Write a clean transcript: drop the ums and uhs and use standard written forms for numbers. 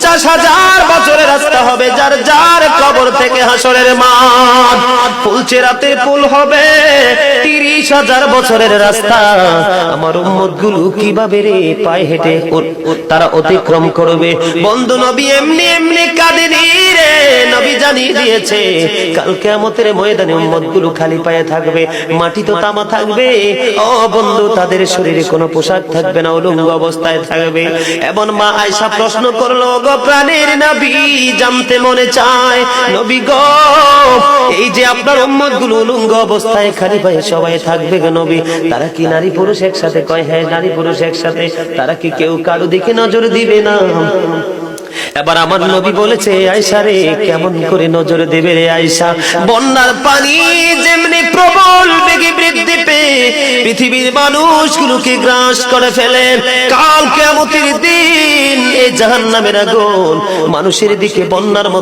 50,000 বছরের রাস্তা হবে, যার যার কবর থেকে হাসরের মাঠ। ফুলচেরাতের পুল হবে 30,000 বছরের রাস্তা। আমার উম্মতগুলো কিভাবে রে পায়ে হেঁটে তারা অতিক্রম করবে? বন্ধু নবী এমনি এমনি কাঁদেনি রে, নবী জানিয়ে দিয়েছে কাল কিয়ামতের ময়দানে উম্মতগুলো খালি পায়ে থাকবে, মাটি তো তামা থাকবে। ও বন্ধু, তাদের শরীরে কোনো পোশাক থাকবে না, উলঙ্গ অবস্থায় থাকবে। এবং মা আয়েশা প্রশ্ন করলো, গো প্রাণের নবী, জানতে মনে চায় নবী গো, এই যে আপনার উম্মতগুলো উলঙ্গ অবস্থায় খালি পায়ে সবাই থাকবে গো নবী, তারা কি নারী পুরুষ একসাথে? কয় হ্যাঁ, নারী পুরুষ একসাথে। তারা কি কেউ কারো দিকে নজর দিবে না? এবার আমার নবী বলেছে, আয়েশা রে, কেমন করে নজর দেবে রে আয়েশা? বন্যার পানি যেমনি প্রবল বেগে বৃদ্ধি পেয়ে পৃথিবীর মানুষগুলোকে গ্রাস করে ফেলে, কাল কিয়ামতের দিন এই জাহান্নামের আগুন মানুষের দিকে বন্যার মতো